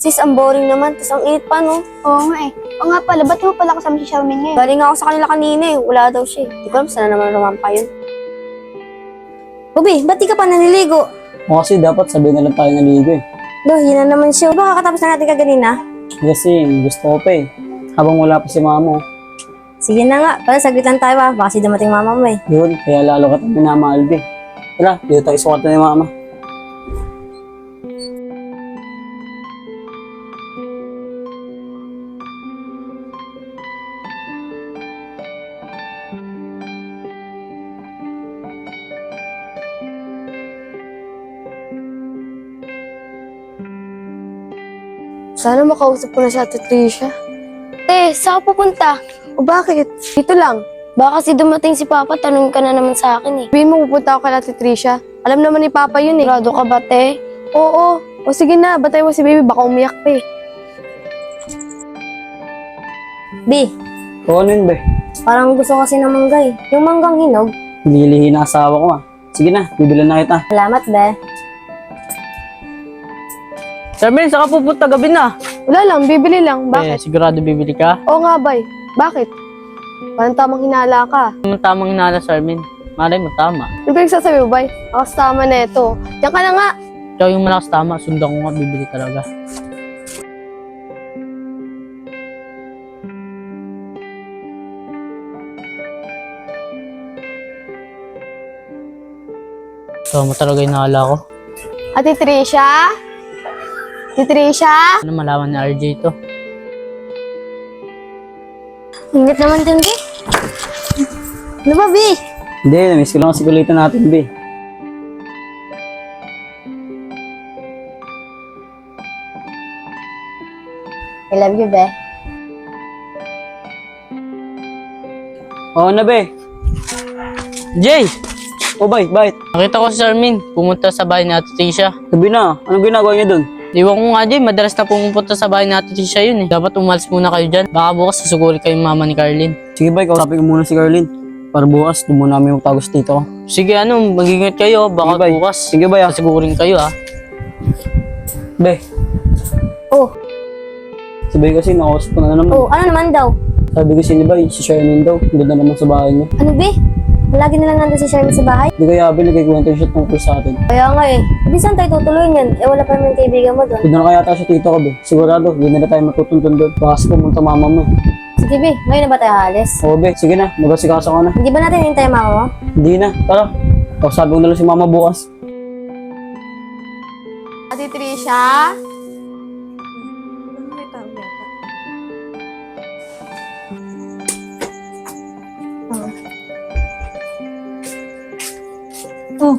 Sis, ang boring naman. Tapos ang init pa, no? Oo nga eh. Oo nga pala, ba't mo pala kasama si Xiaomin ngayon? Galing ako sa kanila kanina eh. Wala daw siya eh. Di ko alam saan naman rumampa yun. Ubi, ba't di ka pa naniligo? O kasi dapat sabihin na lang tayo naligo eh. Do, yun na naman siya. Baka kakatapos na natin kaganina. Kasi gusto ko pa eh. Habang wala pa si mama mo. Sige na nga. Para saglit lang tayo Baka si dumating mama mo eh. Yun, kaya lalo ka tayo minamahal eh. Tara, dito tayo sukat na ni mama. Sana makausap ko na siya, Tricia. Saan ka pupunta? O bakit? Dito lang. Baka kasi dumating si Papa, tanong ka na naman sa akin eh. Sabihin mo pupunta ako kay Ate Tricia. Alam naman ni Papa yun eh. Sigurado ka ba, te? Oo. O sige na, batay mo si baby. Baka umiyak pa eh. B, O ano yun be? parang gusto kasi ng mangga eh. Yung manggang hinog. Nililihi na asawa ko ah. Sige na, bibilan na kita. Salamat, be. Charmaine, saan ka pupunta gabi na? Wala lang, bibili lang. Bakit? Sigurado bibili ka? Oo nga, bay. Bakit? Parang tamang hinala ka. Tamang hinala, Charmaine. Malay mo, tama. Ano ba yung sasabi mo, bay? Ako sa tama na ito. Diyan ka na nga. Ikaw yung malakas tama, sundan ko nga, bibili talaga. Tama talaga yung hinala ko. Ate Tricia? Ate Tricia? Ano malaman ni RJ to? Ingit naman din, be. Ano ba, be? Hindi, namiss ko lang kasi kulitan natin be. I love you, be. Oo na be. Jay! O bay, bakit? Nakita ko si Charmaine, pumunta sa bahay ni Ate Tisha. Gabi na, anong ginagawa niyo dun? Iwan ko nga Jay, madalas na pumupunta sa bahay ni Ate Tisha yun eh. Dapat umalis muna kayo dyan. Baka bukas susuguri kayong mama ni Carlin. Sige bay, kausapin ko muna si Carlin. Para bukas, doon muna namin magtagos dito ko. Sige ano, mag-ingat kayo. Baka Sige, bay. bukas. Sige bay ah. Sasigurin kayo ha. Be, Oh, si bay kasi nakausap ko na naman. oh, ano naman daw? Sabi ko si bay, si Charmaine daw. Doon na naman sa bahay niya. Ano, be? Lagi na lang nandun si Sherman sa bahay? Hindi kaya abi nagkikwento siya tungkol sa atin. Kaya nga eh. Hindi saan tayo tutuloy niyan? Eh, wala pa naman kaibigan mo doon. Doon na kaya tayo sa tito ko be. Sigurado, hindi na tayo matutuntun doon. Baka kasi pumunta mama mo. Sige, be. Ngayon na ba tayo halis? Oo be, sige na, mag-asikaso ka na. Hindi ba natin hintay mama mo? Hindi na, tara. Kausapin ko na lang si mama bukas. Ate Tricia? Oh,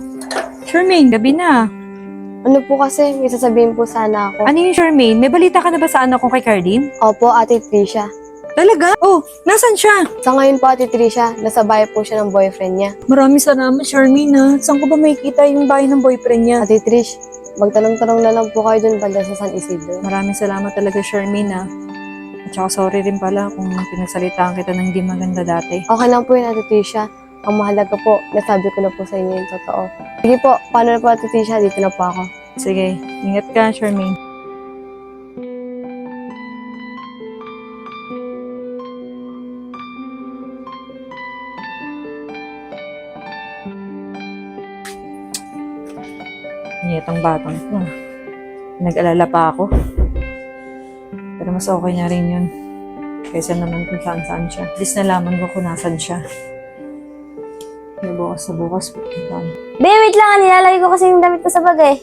Charmaine, gabi na. Ano po kasi? May sasabihin po sana ako. Ano yung Charmaine? May balita ka na ba sa anak ko kay Carlin? Opo, Ate Tricia. Talaga? Oh, nasan siya? Sa ngayon po, Ate Tricia, nasa bahay po siya ng boyfriend niya. Maraming salamat, Charmaine ha. Saan ko ba makikita yung bahay ng boyfriend niya? Ate Trish, magtanong-tanong na lang po kayo dun banda sa San Isidro. Maraming salamat talaga, Charmaine ha. At saka sorry rin pala kung pinagsalitaan kita ng hindi maganda dati. Okay lang po yun, Ate Tricia. Ang mahalaga po, nasabi ko na po sa inyo yung totoo. Sige po, paano na po, Ate Tricia? Dito na po ako. Sige, ingat ka, Charmaine. Niyatang batang ko. Nag-alala pa ako. Pero mas okay na rin yun. Kaysa naman kung saan siya. At least nalaman ko kung nasan siya. Bukas na bukas. Be, wait lang. Nilalagay ko kasi yung damit ko sa bag eh.